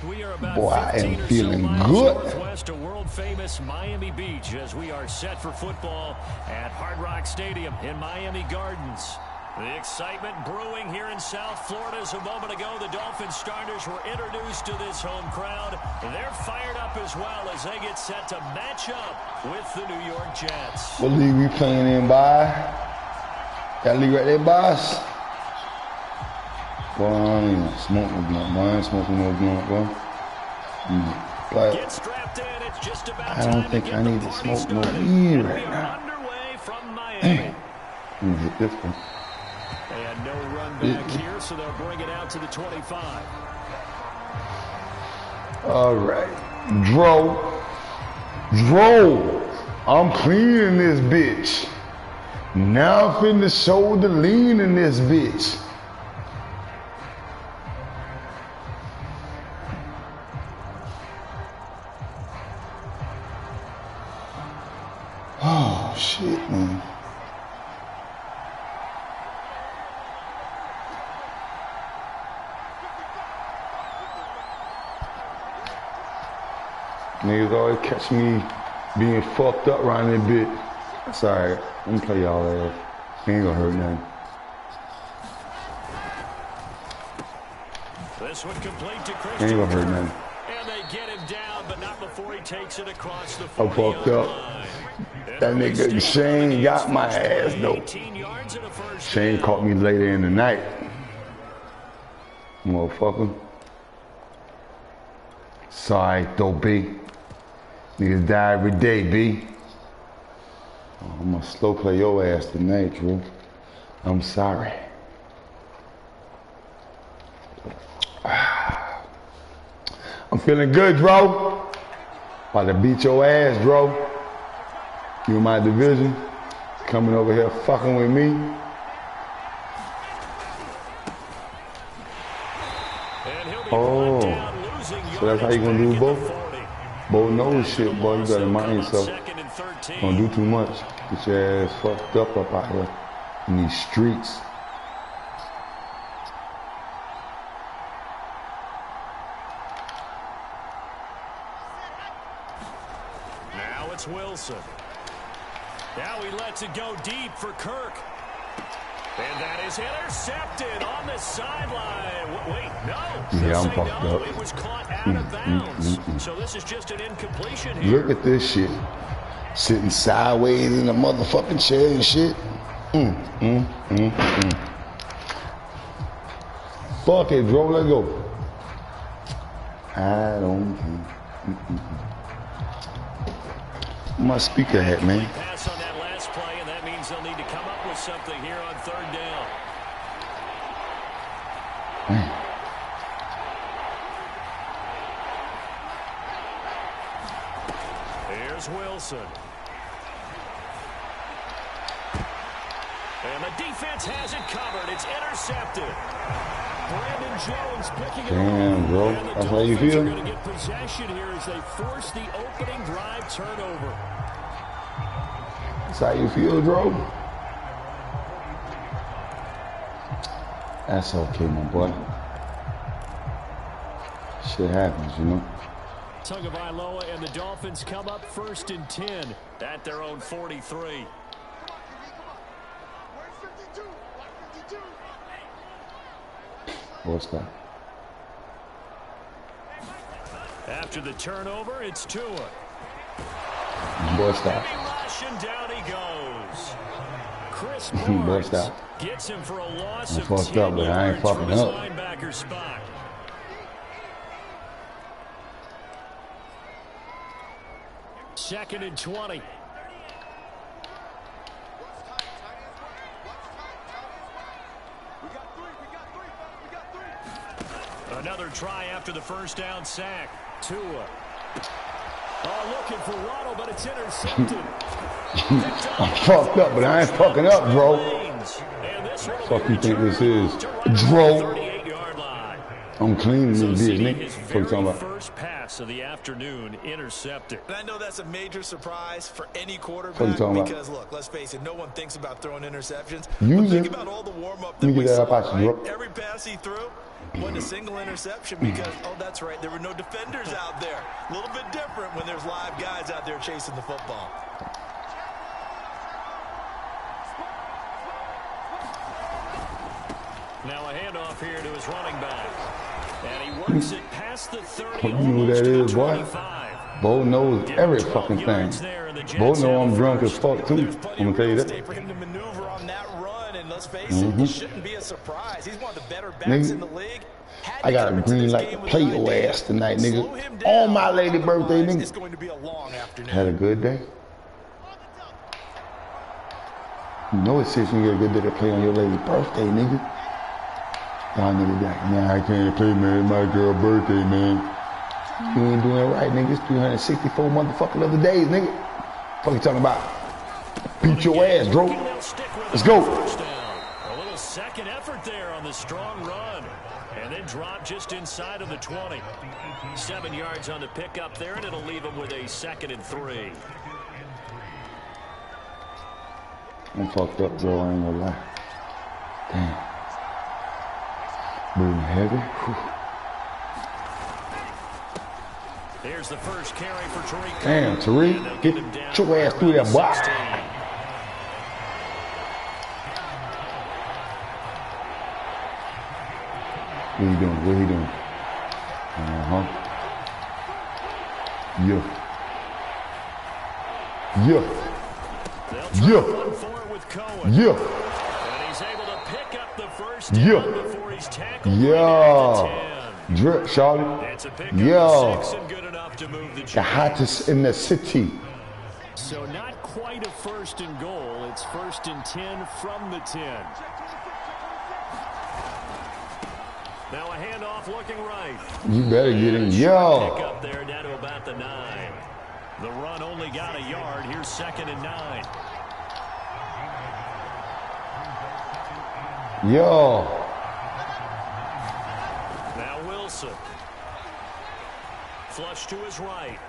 We are about Boy, I am 15 or feeling so miles good. northwest of world-famous Miami Beach as we are set for football at Hard Rock Stadium in Miami Gardens. The excitement brewing here in South Florida. As a moment ago, the Dolphins starters were introduced to this home crowd. They're fired up as well as they get set to match up with the New York Jets. What league we playing in, by? That league right there, boss. Boy, I ain't gonna smoke no blunt. Boy, I ain't smoking no blunt, boy. But Get strapped in. It's just about I don't think I need to smoke no weed right now. Underway from Miami. Let me hit this one. And no run back here, so they'll bring it out to the 25. All right. Dro. I'm cleaning this bitch. Now I'm finna show the lean in this bitch. Oh, shit, man. Niggas always catch me being fucked up around that bit. That's alright. Let me play y'all ass. Ain't gonna hurt nothing. This one complete to Ain't Christian. gonna hurt nothing. And they get him down, but not before he takes it across the I'm 40 fucked up. That nigga Shane got my ass though. Shane caught me later in the night. Motherfucker. Sorry though, B. Niggas die every day, B. Oh, I'm gonna slow play your ass tonight, Drew. I'm sorry. I'm feeling good, bro. About to beat your ass, bro. You in my division, coming over here fucking with me. Oh, so that's how you gonna do both? Both knows shit, boy. You gotta mind yourself. Don't do too much. Get your ass fucked up out here in these streets. Now it's Wilson. Now he lets it go deep for Kirk. And that is intercepted on the sideline. Wait, no. Yeah, I'm fucked up. It was caught out of bounds. So this is just an incompletion here. Look at this shit. Sitting sideways in the motherfucking chair and shit. Fuck it, bro. Let go. I don't care. My speaker hat, man. Pass on that last play, and that means they'll need to come up with something here on third down. Here's Wilson. And the defense has it covered. It's intercepted. Brandon Jones picking it up. Damn, bro. That's how you feel? Going to get possession here as they force the opening drive turnover. That's how you feel, bro? That's okay, my boy. Shit happens, you know? Tagovailoa and the Dolphins come up 1st and 10 at their own 43. What's that? After the turnover, it's Tua. What's that? And down he goes. Chris What's that? gets him for a loss I'm of fucked 10 up, but I ain't yards from fucking his up. linebacker spot. Second and 20. Another try after the first down sack. Tua. Oh, looking for Waddle, but it's intercepted. I'm fucked up, but I ain't fucking up, bro. Fuck you think this is? Dro. I'm cleaning this bitch, nigga. What you talking about? First pass of the afternoon intercepted. And I know that's a major surprise for any quarterback What you talking about? because, look, let's face it, no one thinks about throwing interceptions. Use but think it. about all the warm-up Let me that we get that saw, up out you, right? bro. Every pass he threw, Wasn't a single interception because, oh, that's right, there were no defenders out there. A little bit different when there's live guys out there chasing the football. Now a handoff here to his running back. And he works it past the 30. You know who that is, boy? Bo knows every fucking thing. Bo know I'm drunk as fuck too. I'm gonna tell you that. For him to maneuver on that run, and let's face it, it shouldn't be a surprise. He's one of the better backs in the league. I got a green light to play your ass tonight, nigga. On my lady birthday, nigga. It's going to be a long afternoon. Had a good day. You know it's serious when you get a good day to play on your lady's birthday, nigga. Y'all niggas be like, nah, I can't play, man. It's my girl's birthday, man. You ain't doing it right, nigga. It's 364 motherfucking other days, nigga. What you talking about? Beat your ass, bro. Let's go. A little second effort there on the strong run. And then drop just inside of the 20. 7 yards on the pickup there, and it'll leave him with a 2nd and 3. I'm fucked up, bro. I ain't gonna lie. Damn. Breathing heavy. Whew. Here's the first carry for Tariq. Damn, Tariq. Get your ass through that box. What he doing? What he doing? Yeah. And he's able to pick up the first down before he's tackled. Drip, Charlie. It's a pickup of 6 and good enough to move the hottest in the city. So not quite a 1st and goal. It's 1st and 10 from the 10. Now a handoff looking right. You better get in. Pick up there down to about the 9. The run only got a yard. Here's 2nd and 9. Now Wilson. Flush to his right.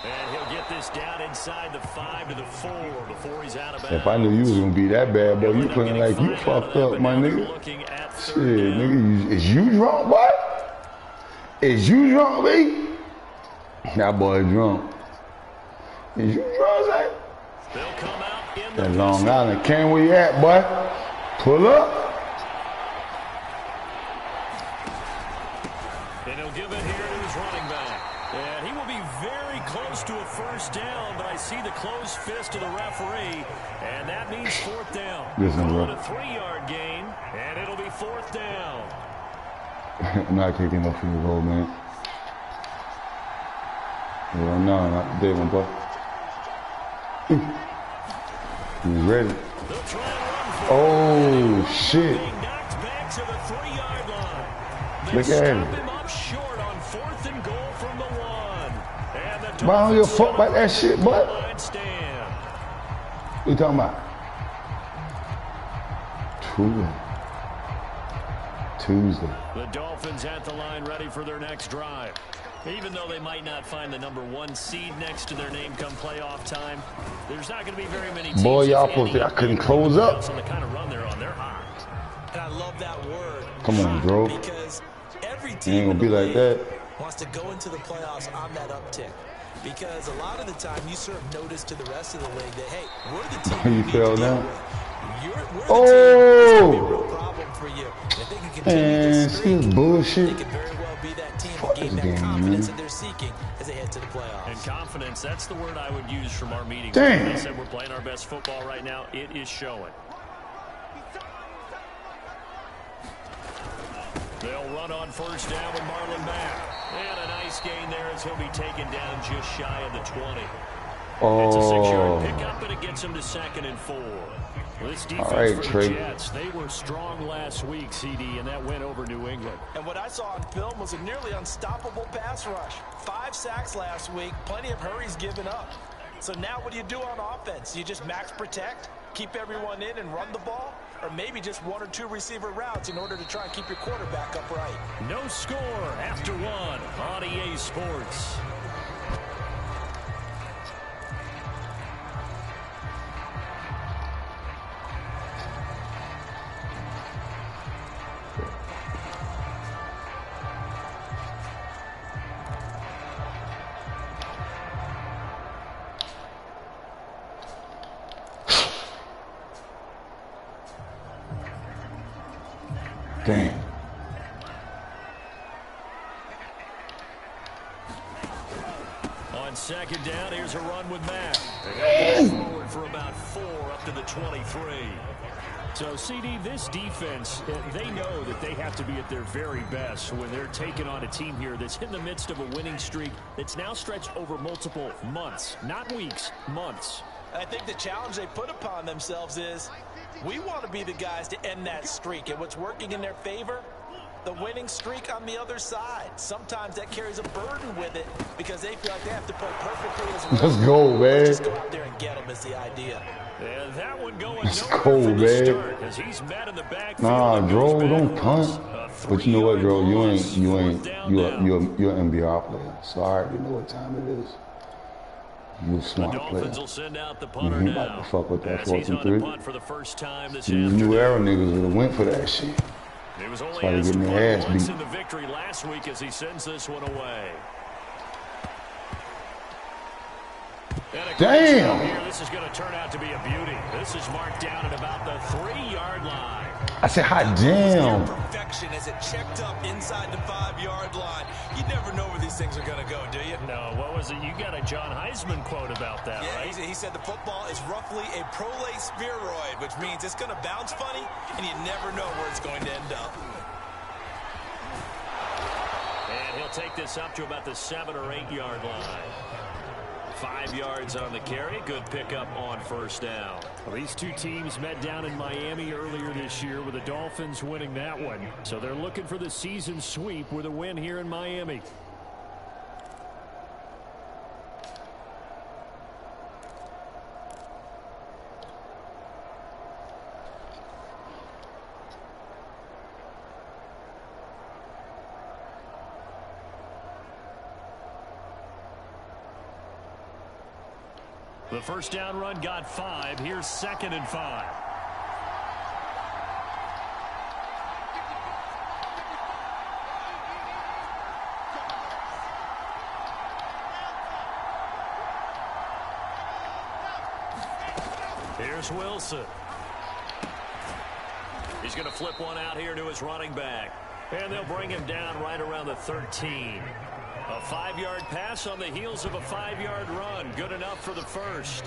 And he'll get this down inside the 5 to the 4 before he's out of bounds. If I knew you was going to be that bad, boy, you playing like you fucked up, my nigga. Shit, nigga, is you drunk, boy? Is you drunk, B? That boy drunk. Is you drunk, Zach? They'll come out in that Long Island. Can't where you at, boy? Pull up. And he'll give it here to his running back. And he will be very close to a 1st down, but I see the closed fist of the referee, and that means 4th down. Listen, bro. A 3-yard gain, and it'll be 4th down. I'm not taking no field goal, man. Well, no, not today, my boy. He's ready. Oh, shit. Look at him. Why don't you fuck about that shit, boy? What you talking about? Tuesday. The Dolphins at the line ready for their next drive. Even though they might not find the #1 seed next to their name come playoff time, there's not going to be very many teams. Boy, y'all supposed to, I couldn't close up. The kind of run they're on, they're hot. And I love that word. Come on, bro. Because every team ain't gonna be like that. wants to go into the playoffs on that uptick. Because a lot of the time you serve notice to the rest of the league that, hey, we're the team you fell down. We're the real problem for you. If they can continue this streak, bullshit. they could very well be that team to gain that confidence that they're seeking as they head to the playoffs. And confidence, that's the word I would use from our meeting. Damn. They said we're playing our best football right now. It is showing. They'll run on 1st down with Marlon back. And a nice gain there as he'll be taken down just shy of the 20. It's a 6-yard pickup, but it gets him to 2nd and 4. Well, this defense for the Jets, they were strong last week, CD, and that went over New England. And what I saw on film was a nearly unstoppable pass rush. 5 sacks last week, plenty of hurries given up. So now what do you do on offense? You just max protect, keep everyone in and run the ball? Or maybe just 1 or 2 receiver routes in order to try and keep your quarterback upright. No score after 1 on EA Sports. Damn. On second down, here's a run with Matt. They go forward for about 4 up to the 23. So, CD, this defense, they know that they have to be at their very best when they're taking on a team here that's in the midst of a winning streak that's now stretched over multiple months, not weeks, months. I think the challenge they put upon themselves is we want to be the guys to end that streak. And what's working in their favor? The winning streak on the other side. Sometimes that carries a burden with it because they feel like they have to play perfectly as well. Let's go, man. Just go out there and get them is the idea. And that one going It's nowhere cold, from the man. start as he's met in the backfield. Nah, Dro, don't punt. But you know what, Dro? You're an NBR player. So I already know what time it is. You a smart player. Dolphins will send out the punter You now. about to fuck with that As he's 4th and on the 3. punt for the first time this These afternoon. new era niggas would have went for that shit. He was only That's why they asked to getting punt their ass once beat. in the victory last week as he sends this one away. Damn! Here, this is going to turn out to be a beauty. This is marked down at about the 3-yard line. I said, hot damn. Perfection as it checked up inside the 5-yard line. You never know where these things are going to go, do you? No, what was it? You got a John Heisman quote about that, Yeah, right? he said the football is roughly a prolate spheroid, which means it's going to bounce funny, and you never know where it's going to end up. And he'll take this up to about the 7 or 8-yard line. 5 yards on the carry. Good pickup on first down. Well, these two teams met down in Miami earlier this year with the Dolphins winning that one. So they're looking for the season sweep with a win here in Miami. The first down run got 5. Here's 2nd and 5. Here's Wilson. He's going to flip one out here to his running back. And they'll bring him down right around the 13. A 5-yard pass on the heels of a 5-yard run. Good enough for the first.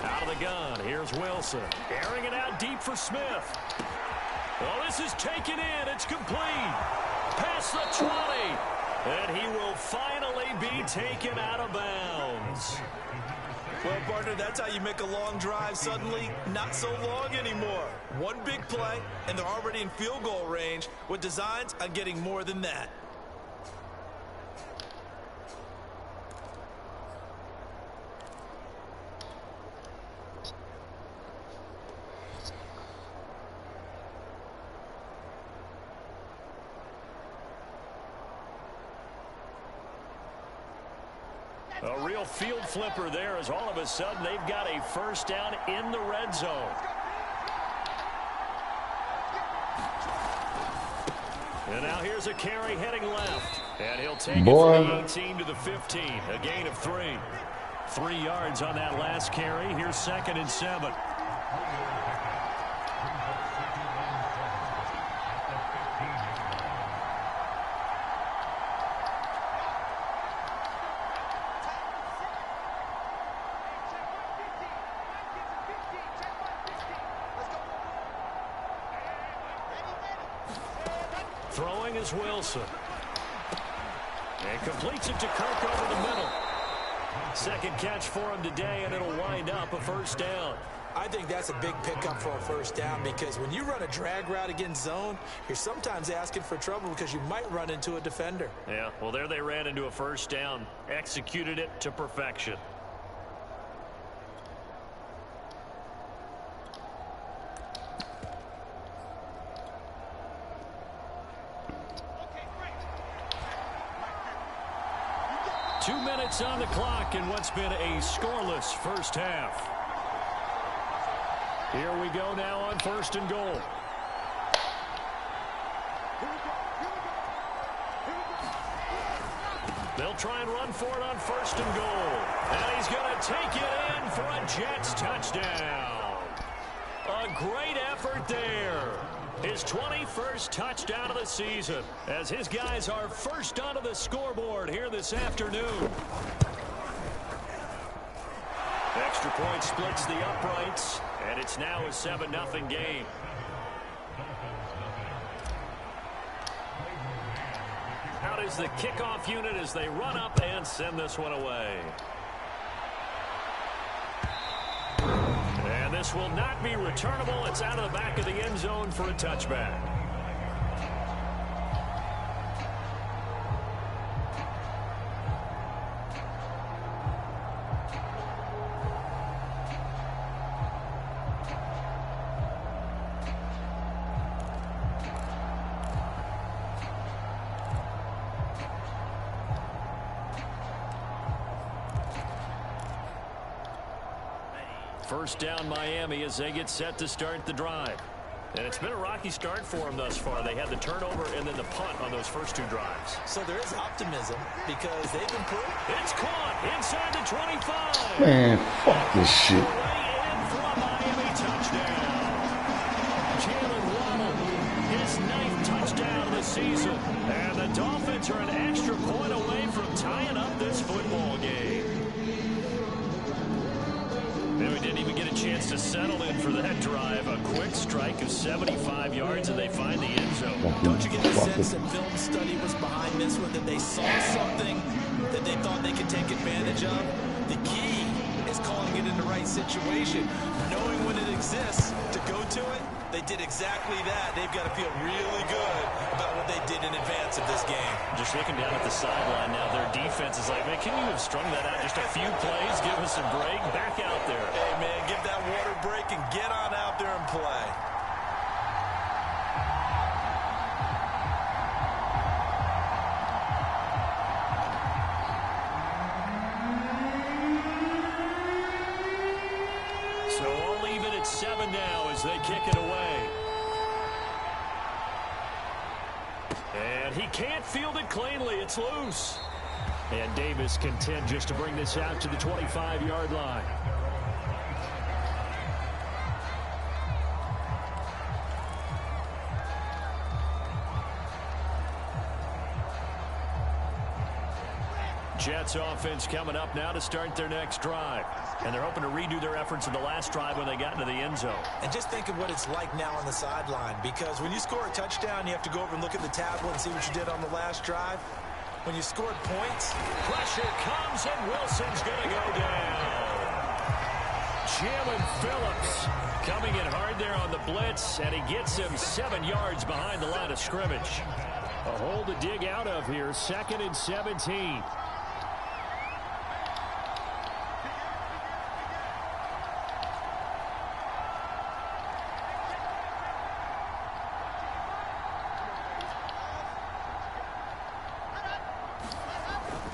Out of the gun. Here's Wilson. Airing it out deep for Smith. Well, this is taken in. It's complete. Past the 20. And he will finally be taken out of bounds. Well, partner, that's how you make a long drive suddenly not so long anymore. One big play, and they're already in field goal range with designs on getting more than that. A real field flipper there as all of a sudden they've got a first down in the red zone. And now here's a carry heading left. And he'll take it from the 18 to the 15. A gain of 3. 3 yards on that last carry. Here's 2nd and 7. Throwing is Wilson. And completes it to Kirk over the middle. Second catch for him today, and it'll wind up a first down. I think that's a big pickup for a first down because when you run a drag route against zone, you're sometimes asking for trouble because you might run into a defender. Yeah, well, there they ran into a first down. Executed it to perfection. Two minutes on the clock in what's been a scoreless first half. Here we go now on 1st and goal. They'll try and run for it on 1st and goal. And he's going to take it in for a Jets touchdown. A great effort there. His 21st touchdown of the season as his guys are first onto the scoreboard here this afternoon. Extra point splits the uprights, and it's now a 7-0 game. Out is the kickoff unit as they run up and send this one away. And this will not be returnable. It's out of the back of the end zone for a touchback. First down Miami as they get set to start the drive. And it's been a rocky start for them thus far. They had the turnover and then the punt on those first 2 drives. So there is optimism because they've improved. It's caught inside the 25. Man, fuck this shit. In for a Miami touchdown. Jalen Waddle, his 9th touchdown of the season. And the Dolphins are an extra point away from tying up this football game. We didn't even get a chance to settle in for that drive. A quick strike of 75 yards, and they find the end zone. Don't you get the sense that film study was behind this one, that they saw something that they thought they could take advantage of? The key is calling it in the right situation, knowing when it exists to go to it. They did exactly that. They've got to feel really good about what they did in advance of this game. Just looking down at the sideline now, their defense is like, man, can you have strung that out just a few plays? Give us a break. Back out there. Hey, man, give that water break and get on out there and play. So all even at 7 now as they kick it away. And he can't field it cleanly. It's loose. And Davis content just to bring this out to the 25-yard line. Jets offense coming up now to start their next drive. And they're hoping to redo their efforts in the last drive when they got into the end zone. And just think of what it's like now on the sideline, because when you score a touchdown, you have to go over and look at the tablet and see what you did on the last drive. When you scored points, pressure comes and Wilson's going to go down. Jalen Phillips coming in hard there on the blitz, and he gets him 7 yards behind the line of scrimmage. A hole to dig out of here, 2nd and 17.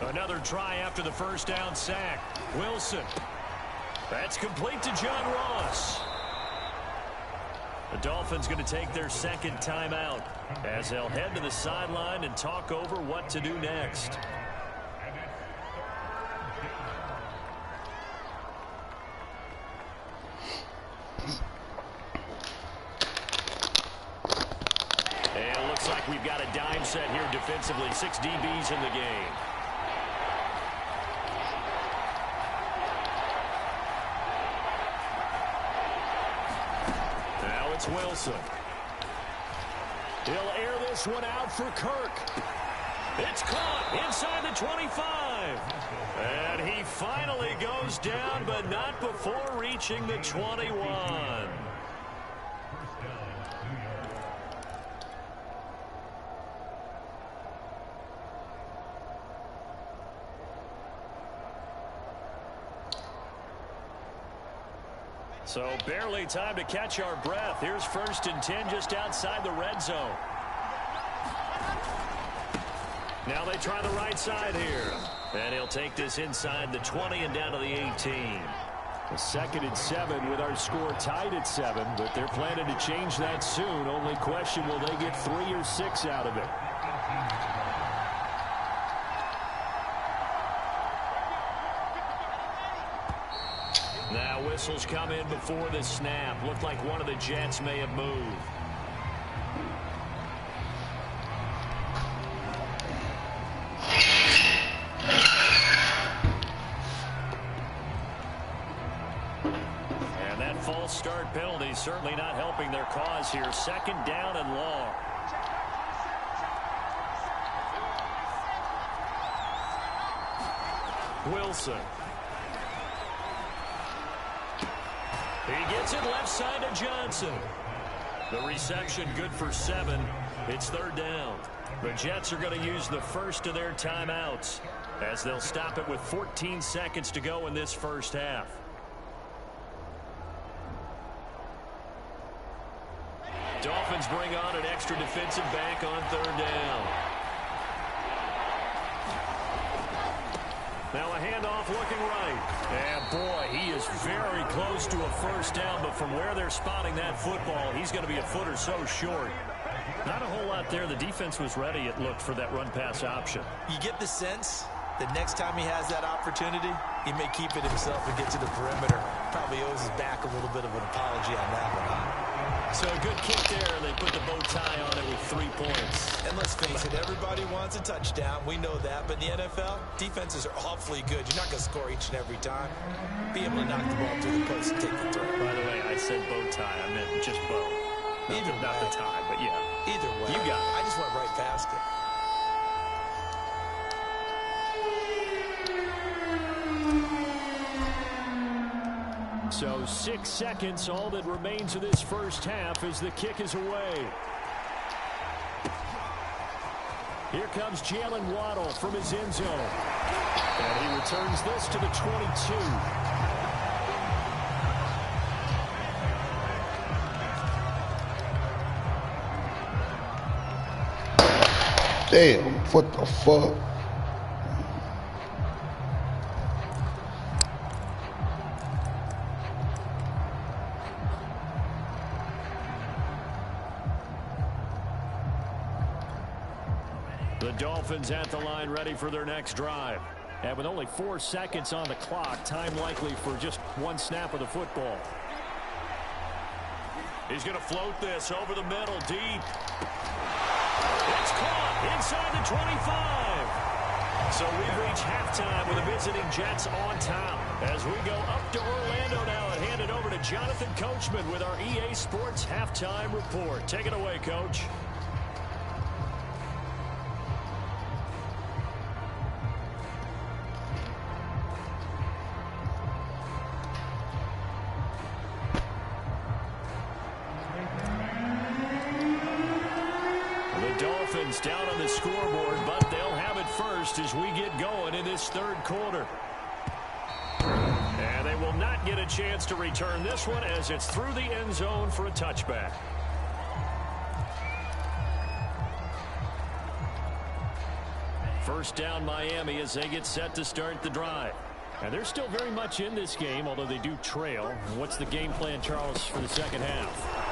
Another try after the first down sack. Wilson. That's complete to John Ross. The Dolphins going to take their 2nd timeout as they'll head to the sideline and talk over what to do next. And it looks like we've got a dime set here defensively. 6 DBs in the game. It's Wilson. He'll air this one out for Kirk. It's caught inside the 25. And he finally goes down, but not before reaching the 21. So barely time to catch our breath. Here's 1st and 10 just outside the red zone. Now they try the right side here. And he'll take this inside the 20 and down to the 18. A 2nd and 7 with our score tied at 7, but they're planning to change that soon. Only question, will they get 3 or 6 out of it? Now whistles come in before the snap. Looked like one of the Jets may have moved. False start penalty certainly not helping their cause here. 2nd down and long. Wilson. He gets it left side to Johnson. The reception good for 7. It's 3rd down. The Jets are going to use the first of their timeouts as they'll stop it with 14 seconds to go in this first half. Dolphins bring on an extra defensive back on 3rd down. Now a handoff looking right. And boy, he is very close to a first down, but from where they're spotting that football, he's going to be a foot or so short. Not a whole lot there. The defense was ready, it looked, for that run-pass option. You get the sense that next time he has that opportunity, he may keep it himself and get to the perimeter. Probably owes his back a little bit of an apology on that one, huh? So a good kick there. They put the bow tie on it with 3 points. And let's face it, everybody wants a touchdown. We know that. But in the NFL, defenses are awfully good. You're not going to score each and every time. Be able to knock the ball through the post and take the throw. By the way, I said bow tie. I meant just bow. Not the tie, but yeah. Either way. You got it. I just went right past it. So 6 seconds, all that remains of this first half as the kick is away. Here comes Jalen Waddle from his end zone. And he returns this to the 22. Damn, what the fuck? The Dolphins at the line ready for their next drive. And with only 4 seconds on the clock, time likely for just 1 snap of the football. He's going to float this over the middle, deep. It's caught inside the 25. So we reach halftime with the visiting Jets on top. As we go up to Orlando now and hand it over to Jonathan Coachman with our EA Sports Halftime Report. Take it away, Coach. Down on the scoreboard, but they'll have it first as we get going in this 3rd quarter. And they will not get a chance to return this one as it's through the end zone for a touchback. First down Miami as they get set to start the drive. And they're still very much in this game, although they do trail. What's the game plan, Charles, for the second half?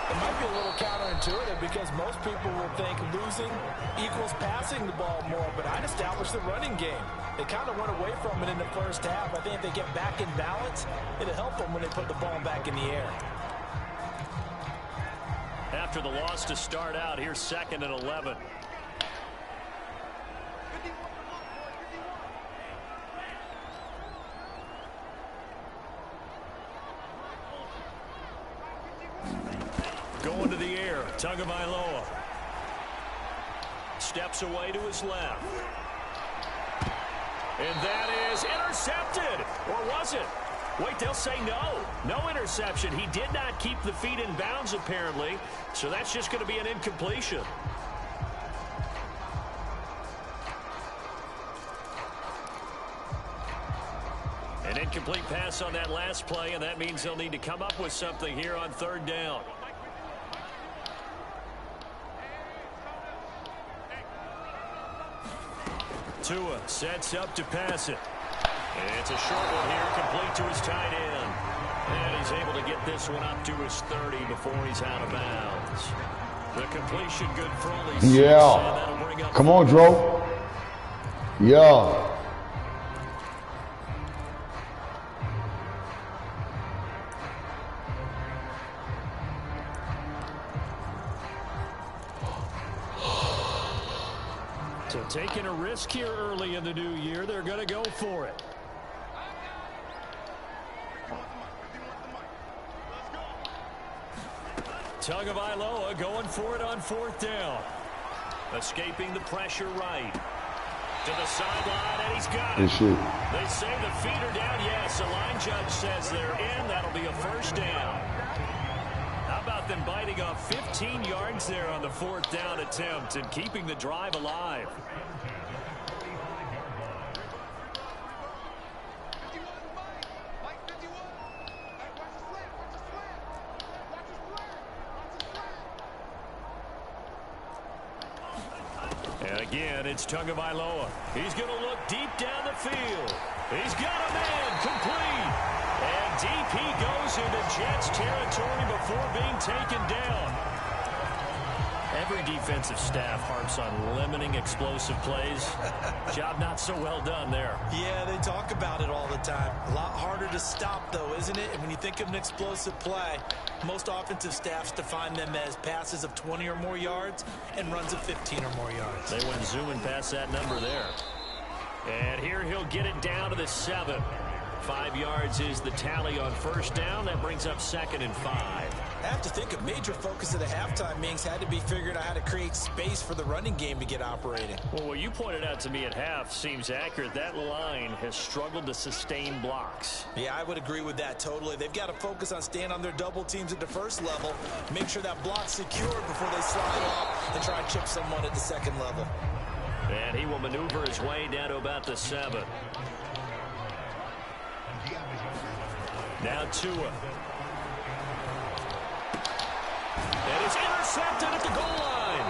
It might be a little counterintuitive because most people will think losing equals passing the ball more, but I'd establish the running game. They kind of went away from it in the first half. I think if they get back in balance, it'll help them when they put the ball back in the air. After the loss to start out, here's 2nd and 11. Going to the air, Tagovailoa. Steps away to his left. And that is intercepted. Or was it? Wait, they'll say no. No interception. He did not keep the feet in bounds, apparently. So that's just going to be an incompletion. An incomplete pass on that last play, and that means they'll need to come up with something here on 3rd down. Tua sets up to pass it. And it's a short one here, complete to his tight end. And he's able to get this one up to his 30 before he's out of bounds. The completion good for only 6. Yeah. Come on, Dro. Yeah. So taking a risk here early in the new year, they're going to go for it. Tagovailoa going for it on 4th down. Escaping the pressure right. To the sideline, and he's got it. They say the feet are down. Yes, the line judge says they're in. That'll be a 1st down. How about them biting off 15 yards there on the 4th down attempt and keeping the drive alive? And again, it's Tagovailoa. He's going to look deep down the field. He's got a man complete. And deep he goes into Jets territory before being taken down. Every defensive staff harps on limiting explosive plays. Job not so well done there. Yeah, they talk about it all the time. A lot harder to stop, though, isn't it? And when you think of an explosive play, most offensive staffs define them as passes of 20 or more yards and runs of 15 or more yards. They went zooming past that number there. And here he'll get it down to the 7. 5 yards is the tally on 1st down. That brings up 2nd and 5. I have to think a major focus of the halftime meetings had to be figuring out how to create space for the running game to get operating. Well, what you pointed out to me at half seems accurate. That line has struggled to sustain blocks. Yeah, I would agree with that totally. They've got to focus on staying on their double teams at the 1st level, make sure that block's secured before they slide off and try and chip someone at the 2nd level. And he will maneuver his way down to about the 7. Now Tua. And it's intercepted at the goal line.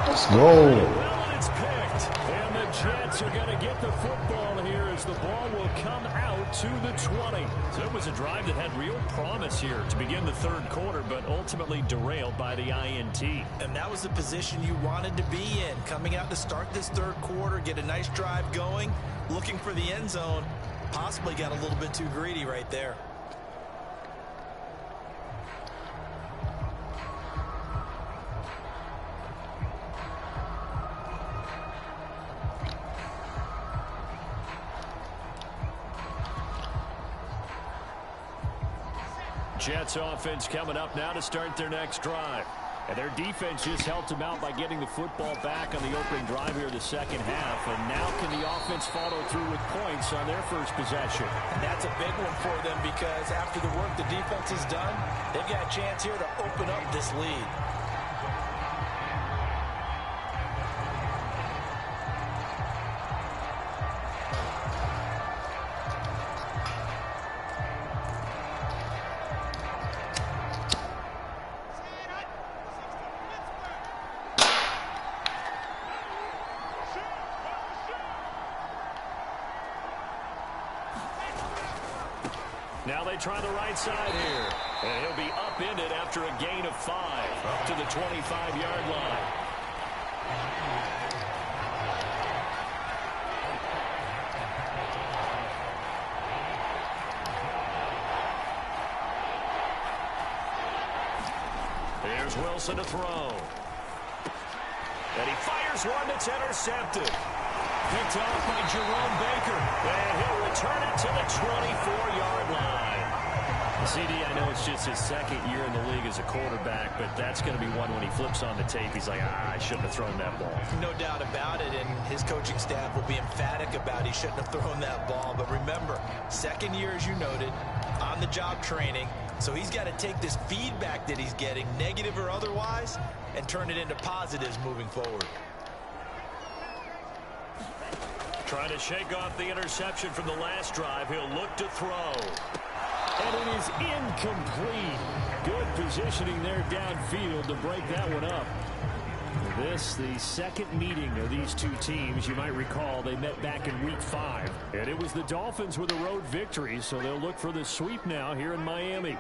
Let's go. Well, and it's picked. And the Jets are going to get the football here as the ball will come out to the 20. So it was a drive that had real promise here to begin the 3rd quarter, but ultimately derailed by the INT. And that was the position you wanted to be in. Coming out to start this 3rd quarter, get a nice drive going, looking for the end zone. Possibly got a little bit too greedy right there. Jets offense coming up now to start their next drive. And their defense just helped them out by getting the football back on the opening drive here in the 2nd half. And now can the offense follow through with points on their 1st possession? And that's a big one for them because after the work the defense has done, they've got a chance here to open up this lead. Now they try the right side here. And he'll be upended after a gain of 5 up to the 25-yard line. Here's Wilson to throw. And he fires one that's intercepted. Picked off by Jerome Baker. And he'll return it to the 24-yard line. CD, I know it's just his 2nd year in the league as a quarterback, but that's going to be one when he flips on the tape. He's like, I shouldn't have thrown that ball. No doubt about it, and his coaching staff will be emphatic about he shouldn't have thrown that ball. But remember, 2nd year, as you noted, on-the-job training. So he's got to take this feedback that he's getting, negative or otherwise, and turn it into positives moving forward. Trying to shake off the interception from the last drive. He'll look to throw. And it is incomplete. Good positioning there downfield to break that one up. This, the second meeting of these two teams. You might recall they met back in Week 5. And it was the Dolphins with a road victory, so they'll look for the sweep now here in Miami.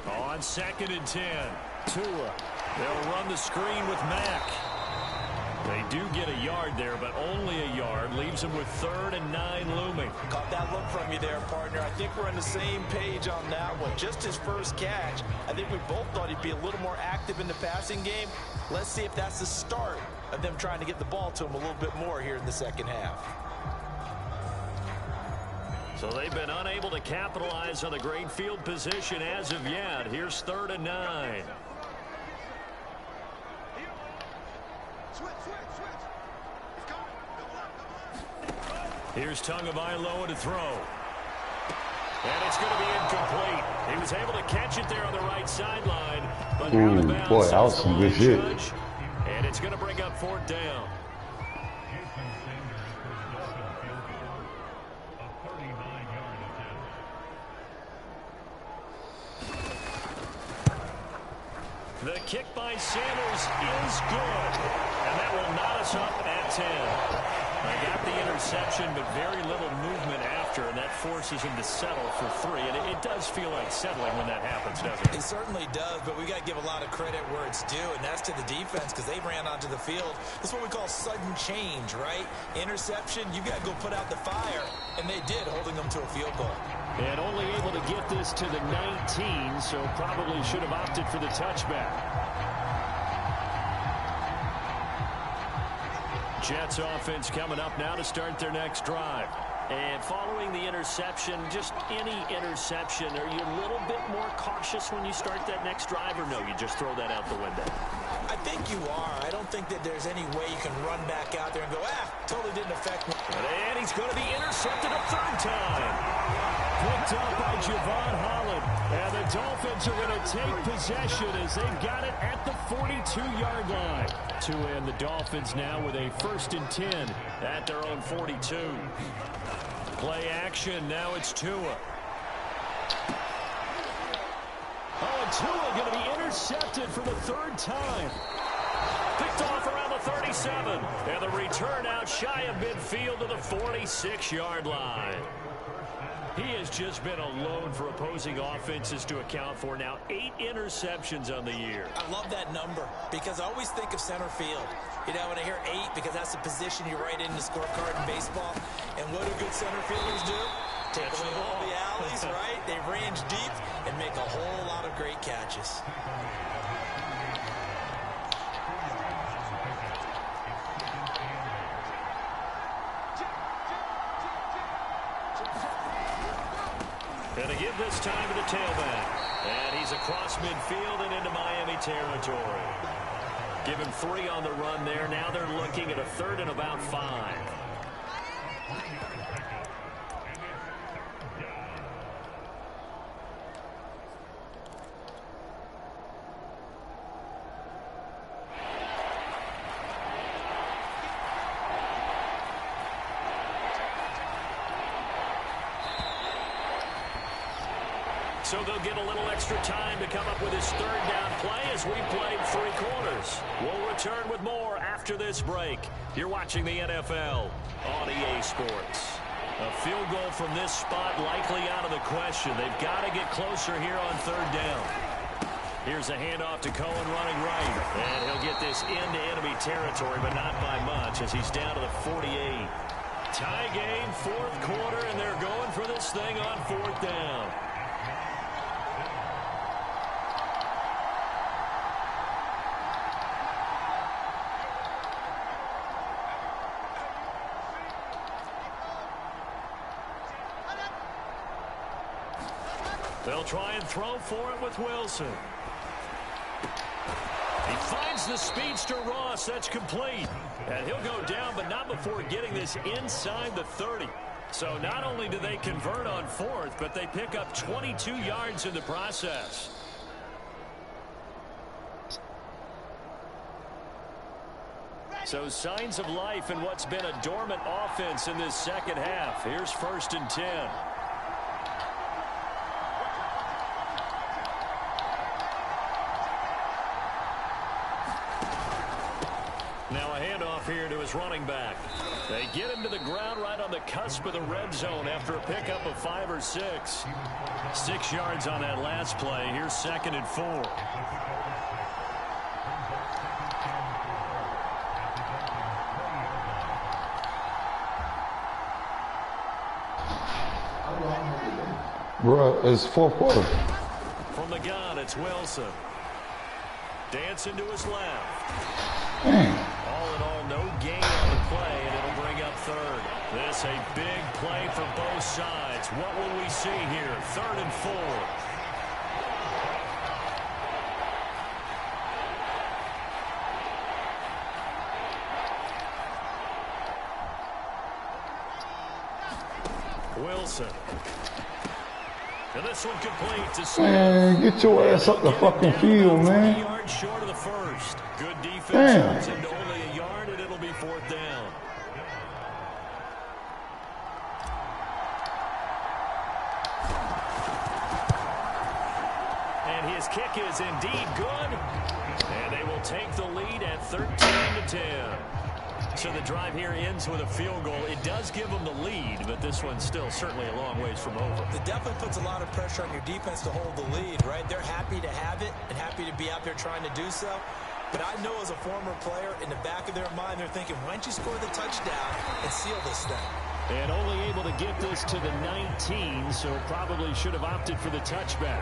On 2nd and 10, Tua. They'll run the screen with Mack. They do get a yard there, but only a yard. Leaves them with 3rd and 9 looming. Caught that look from you there, partner. I think we're on the same page on that one. Just his first catch. I think we both thought he'd be a little more active in the passing game. Let's see if that's the start of them trying to get the ball to him a little bit more here in the second half. So they've been unable to capitalize on the great field position as of yet. Here's 3rd and 9. Here's Tagovailoa to throw. And it's going to be incomplete. He was able to catch it there on the right sideline. But out of bounds, boy, that was some good shit. And it's going to bring up 4th down. The kick by Sanders is good. And that will knot us up at 10. I got the interception, but very little movement after, and that forces him to settle for 3. And it does feel like settling when that happens, doesn't it? It certainly does, but we got to give a lot of credit where it's due, and that's to the defense because they ran onto the field. That's what we call sudden change, right? Interception, you got to go put out the fire, and they did, holding them to a field goal. And only able to get this to the 19, so probably should have opted for the touchback. Jets offense coming up now to start their next drive. And following the interception, just any interception, are you a little bit more cautious when you start that next drive, or no, you just throw that out the window? I think you are. I don't think that there's any way you can run back out there and go, totally didn't affect me. And he's going to be intercepted a 3rd time. Picked up by Javon Holland. And the Dolphins are going to take possession as they've got it at the 42-yard line. To end the Dolphins now with a 1st and 10 at their own 42. Play action. Now it's Tua. Oh, and Tua going to be intercepted for the 3rd time. Picked off around the 37. And the return out shy of midfield to the 46-yard line. He has just been alone for opposing offenses to account for now 8 interceptions on the year. I love that number because I always think of center field. You know, when I hear 8, because that's the position you write in the scorecard in baseball. And what do good center fielders do? Take away all the alleys, right? They range deep and make a whole lot of great catches. And to give this time to the tailback. And he's across midfield and into Miami territory. Give him 3 on the run there. Now they're looking at a 3rd and about 5. So they'll get a little extra time to come up with his 3rd down play as we played 3 quarters. We'll return with more after this break. You're watching the NFL on EA Sports. A field goal from this spot likely out of the question. They've got to get closer here on 3rd down. Here's a handoff to Cohen running right. And he'll get this into enemy territory, but not by much as he's down to the 48. Tie game, 4th quarter, and they're going for this thing on 4th down. They'll try and throw for it with Wilson. He finds the speedster Ross. That's complete. And he'll go down, but not before getting this inside the 30. So not only do they convert on 4th, but they pick up 22 yards in the process. So signs of life in what's been a dormant offense in this second half. Here's 1st and 10. Now a handoff here to his running back. They get him to the ground right on the cusp of the red zone after a pickup of 5 or 6. 6 yards on that last play. Here's 2nd and 4. Bruh, it's 4th quarter. From the gun, it's Wilson. Dancing to his left. Damn. All in all, no gain on the play, and it'll bring up 3rd. This a big play for both sides. What will we see here? 3rd and 4. Wilson. And this one complete to Smith. Man, get your ass up the fucking field, man. 3 yards short of the first. Good defense. Damn. Into only a yard, and it'll be 4th down. And his kick is indeed good. And they will take the lead at 13-10. So the drive here ends with a field goal. It does give them the lead, but this one's still certainly a long ways from over. It definitely puts a lot of pressure on your defense to hold the lead, right? They're happy to have it and happy to be out there trying to do so. But I know as a former player, in the back of their mind, they're thinking, why don't you score the touchdown and seal this thing? And only able to get this to the 19, so probably should have opted for the touchback.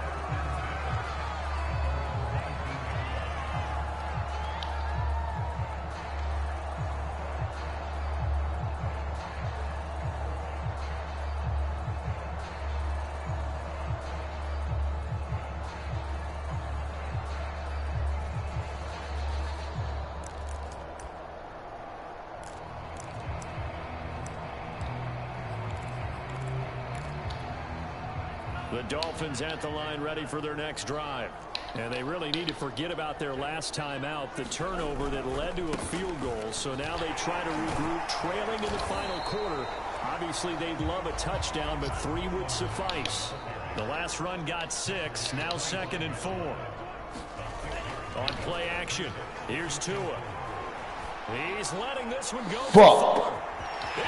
The Dolphins at the line ready for their next drive. And they really need to forget about their last time out, the turnover that led to a field goal. So now they try to regroup, trailing in the final quarter. Obviously, they'd love a touchdown, but 3 would suffice. The last run got 6, now 2nd and 4. On play action, here's Tua. He's letting this one go. Fuck.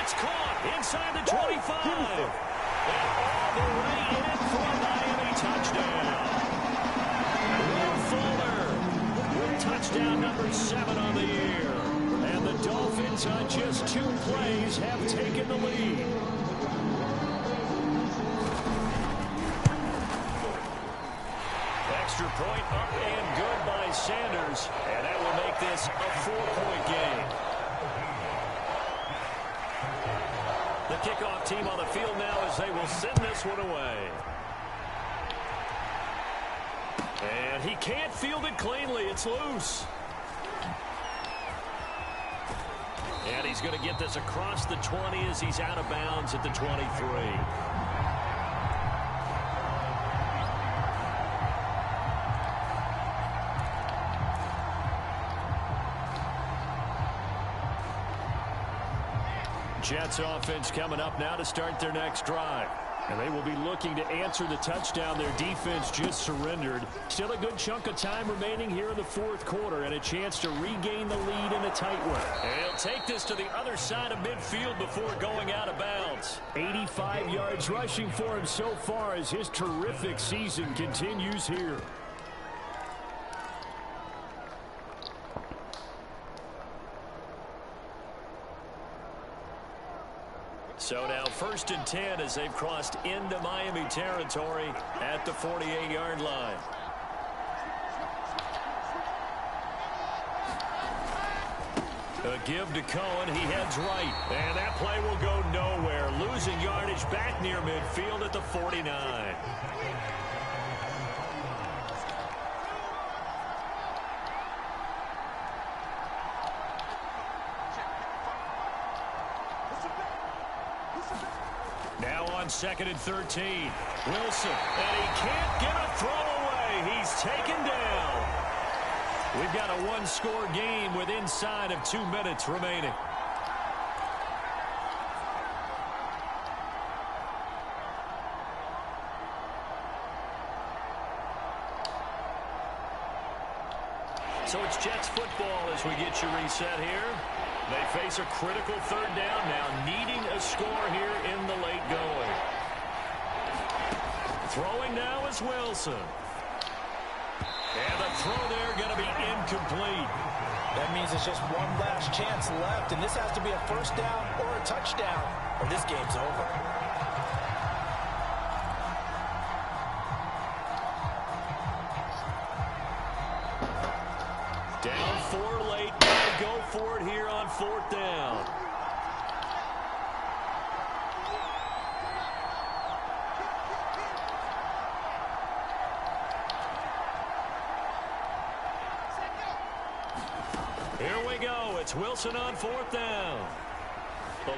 It's caught inside the 25. And all the way in for a Miami touchdown. Will Fuller with touchdown number 7 on the year. And the Dolphins on just 2 plays have taken the lead. Extra point up and good by Sanders. And that will make this a 4-point game. The kickoff team on the field now as they will send this one away. And he can't field it cleanly. It's loose. And he's going to get this across the 20 as he's out of bounds at the 23. Jets offense coming up now to start their next drive. And they will be looking to answer the touchdown their defense just surrendered. Still a good chunk of time remaining here in the 4th quarter and a chance to regain the lead in a tight one. And he'll take this to the other side of midfield before going out of bounds. 85 yards rushing for him so far as his terrific season continues here. So now 1st and 10 as they've crossed into Miami territory at the 48-yard line. A give to Cohen. He heads right. And that play will go nowhere. Losing yardage back near midfield at the 49. Now on 2nd and 13. Wilson, and he can't get a throw away. He's taken down. We've got a 1-score game with inside of 2 minutes remaining. So it's Jets football as we get you reset here. They face a critical third down now, needing a score here in the late going. Throwing now is Wilson. And the throw there going to be incomplete. That means it's just one last chance left, and this has to be a first down or a touchdown, or this game's over. Down 4 late. Gotta go for it here on 4th down. Here we go. It's Wilson on 4th down.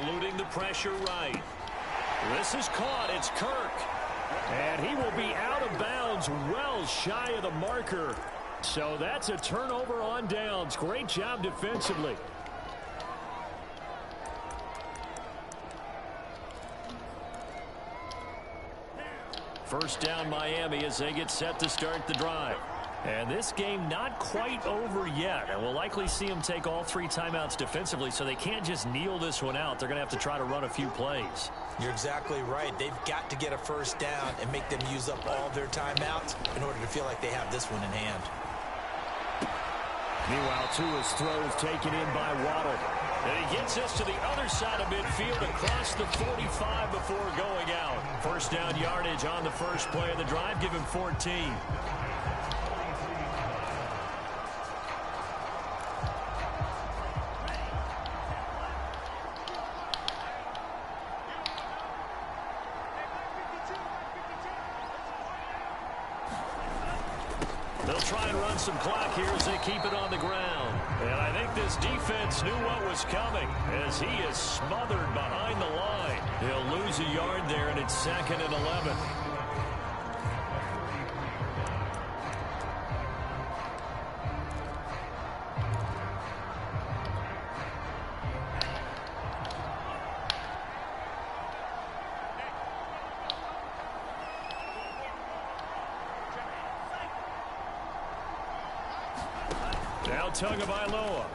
Eluding the pressure right. This is caught. It's Kirk. And he will be out of bounds, well shy of the marker. So that's a turnover on downs. Great job defensively. First down Miami as they get set to start the drive. And this game not quite over yet. And we'll likely see them take all 3 timeouts defensively, so they can't just kneel this one out. They're going to have to try to run a few plays. You're exactly right. They've got to get a first down and make them use up all their timeouts in order to feel like they have this one in hand. Meanwhile, Tua's throw is taken in by Waddle. And he gets us to the other side of midfield across the 45 before going out. First down yardage on the first play of the drive. Give him 14. They'll try and run some clock here as they keep it on the ground. And I think this defense knew what was coming as he is smothered behind the line. He'll lose a yard there, and it's 2nd and 11. Now Tagovailoa.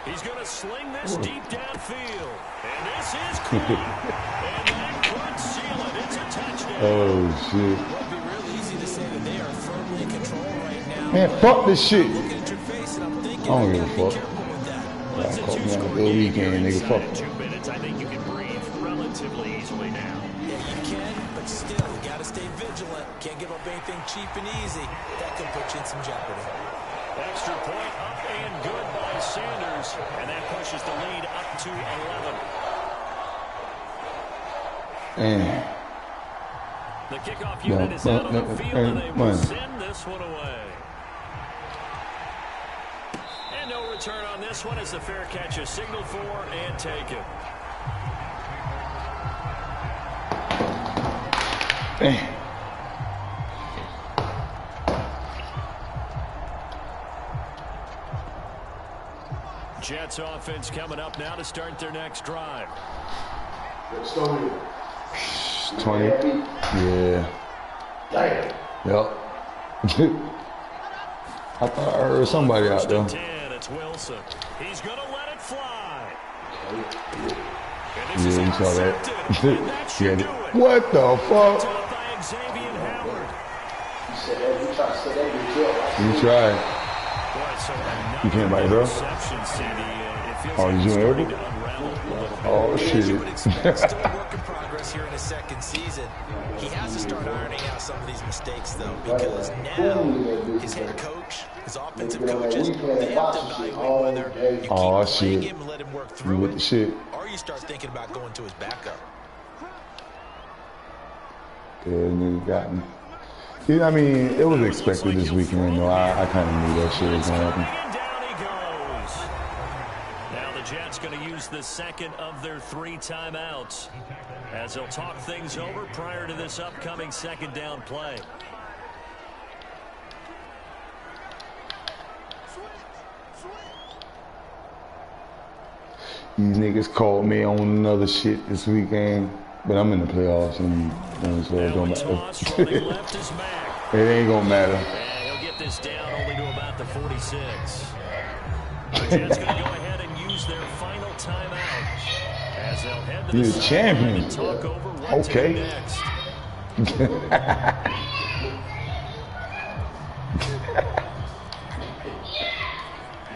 He's going to sling this deep downfield. And this is caught. And that could seal it. It's a touchdown. Oh, shit. It would be real easy to say that they are firmly in control right now. Man, fuck this shit. I'm looking at your face and I'm thinking, I don't you give a gotta be fuck. careful with that. Well, it's a Caught me on a two-score good game weekend, here nigga. inside Fuck. 2 minutes. I think you can breathe relatively easily now. Yeah, you can, but still, you got to stay vigilant. Can't give up anything cheap and easy. That could put you in some jeopardy. Extra point up and good by Sanders. And that pushes the lead up to 11. Man. The kickoff unit is out on the field, and they will send this one away. And no return on this one as the fair catch is signaled for and taken. Man. Jets offense coming up now to start their next drive. 20. Yeah. Yep. I thought I heard somebody out there. 10, it's Wilson. He's going to let it fly. Yeah, you saw that. Yeah. What the fuck? You tried. You can't bite it, bro. Oh, you doing it? Oh, shit. Still a work in progress here in his second season. He has to start ironing out some of these mistakes, though, because now his head coach, his offensive coaches, they have to evaluate whether you keep playing him and let him work through it, or you start thinking about going to his backup. Yeah, nigga got me. Yeah, I mean, it was expected this weekend, though. I kind of knew that shit was going to happen. Jets going to use the second of their 3 timeouts as they'll talk things over prior to this upcoming second down play. These niggas called me on another shit this weekend, but I'm in the playoffs and so it don't matter. It ain't gonna matter. He'll get this down only to about the 46. The Jets going to go ahead and use their final timeout as they'll head to the sideline and talk over what to do next.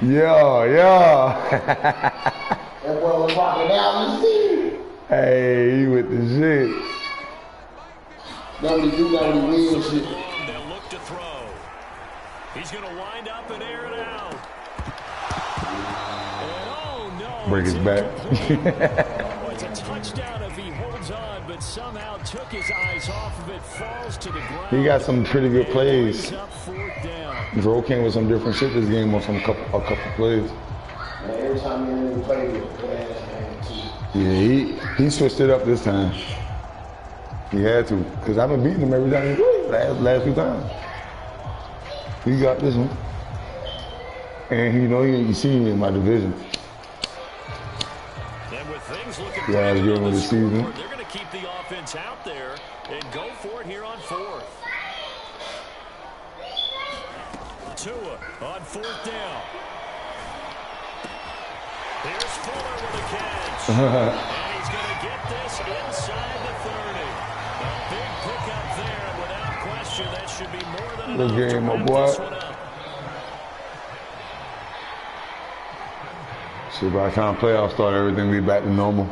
Yeah. That boy was walking down the street. Hey, he with the shit. Nobody do that when he wins shit. They'll look to throw. He's going to wind up and air it out. And oh no. Break his back. It's a touchdown if he holds on, but somehow took his eyes off of it, falls to the ground. He got some pretty good plays. Up fourth down. Dro came with some different shit this game on a couple plays. Man, every time he played with Yeah, he switched it up this time. He had to, because I've been beating him every time he played, last few times. He got this one. And you see me in my division. And with things looking yeah, good with the season. They're going to keep the offense out there and go for it here on fourth. Tua on fourth down. Here's Fuller with a catch. And he's going to get this inside the 30. A big pickup there, and without question, that should be more than enough to wrap this one up. So by the time playoffs start, everything will be back to normal.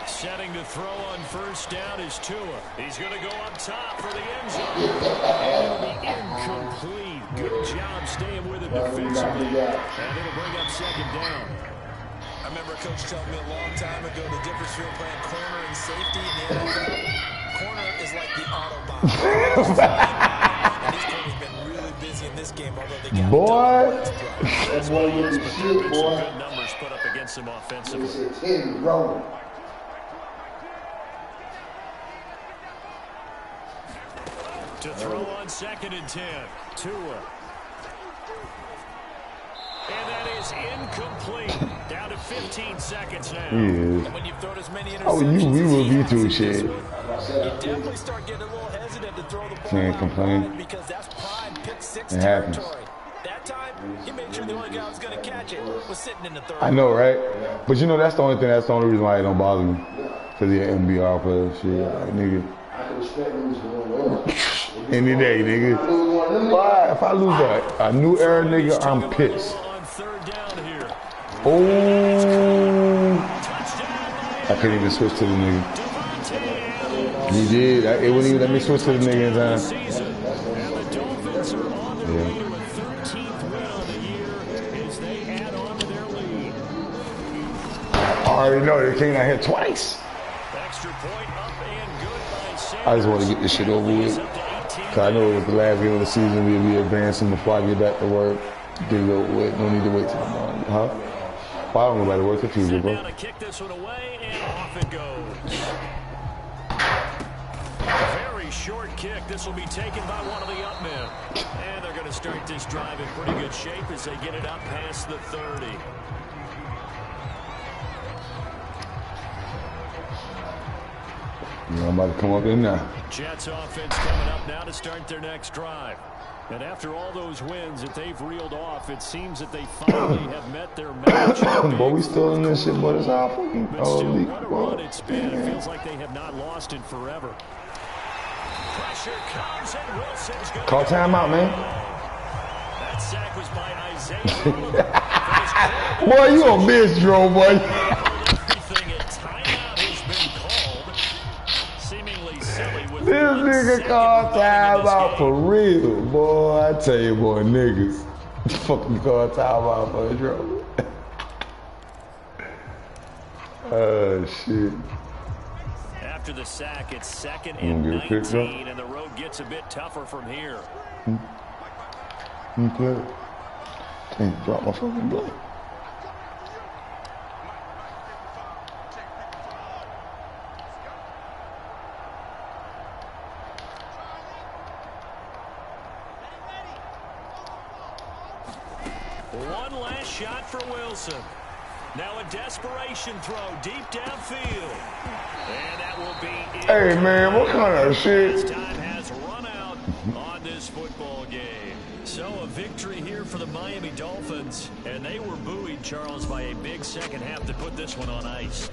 Setting to throw on first down is Tua. He's going to go up top for the end zone. It'll be incomplete. Good job staying with it defensively. And it'll bring up second down. I remember Coach telling me a long time ago the difference between playing corner and safety in the NFL. Corner is like the Autobahn. And these corners have been really busy in this game, although they got boy. That's boy with the shit, boy. Good numbers put up against him offensively. It's him rolling. To throw on second and 10. Tua. And that is incomplete. Down to 15 seconds now. Yeah. When you've thrown as many Oh, we will be too shit. You definitely start getting a little hesitant to throw the ball. Can't complain. Because that's prime pick six it happens. territory. That time, he made sure the only guy who was going to catch it was sitting in the third. I know, right? But you know, that's the only reason why it don't bother me. Because he's an NBR player, shit, like, nigga. I can respect losing Any day, nigga. Why? If I lose a new era, nigga, I'm pissed. Oh, I couldn't even switch to the nigga. He did. It wouldn't even let me switch to the nigga in time. Yeah. I already know they came out here twice. I just want to get this shit over with. Cause I know it was the last game of the season. We'll be advancing before I get back to work. Get it over with. No need to wait till tomorrow. Huh? Well, I don't go back to work till Tuesday, bro. Kick this one away, and off it goes. Very short kick. This will be taken by one of the up men. And they're going to start this drive in pretty good shape as they get it up past the 30. Yeah, I'm about to come up in now. Jets offense coming up now to start their next drive. And after all those wins that they've reeled off, it seems that they finally have met their match. But we still in this shit, but it's all fucking league. What a run it's been. It feels like they have not lost in forever. Pressure comes and Wilson's good. Call timeout, man. That sack was by Isaiah. Boy, you a bitch, Dro, boy. This nigga called timeout for real, boy. I tell you, boy, niggas. Fucking called timeout for Dro. Oh, shit. After the sack, it's second and 19, and the road gets a bit tougher from here. Okay. Can't drop my fucking blood. One last shot for Wilson. Now a desperation throw deep downfield. And that will be it. Hey, man, what kind of shit? This time has run out. on this football game. So a victory here for the Miami Dolphins, and they were buoyed, Charles, by a big second half to put this one on ice.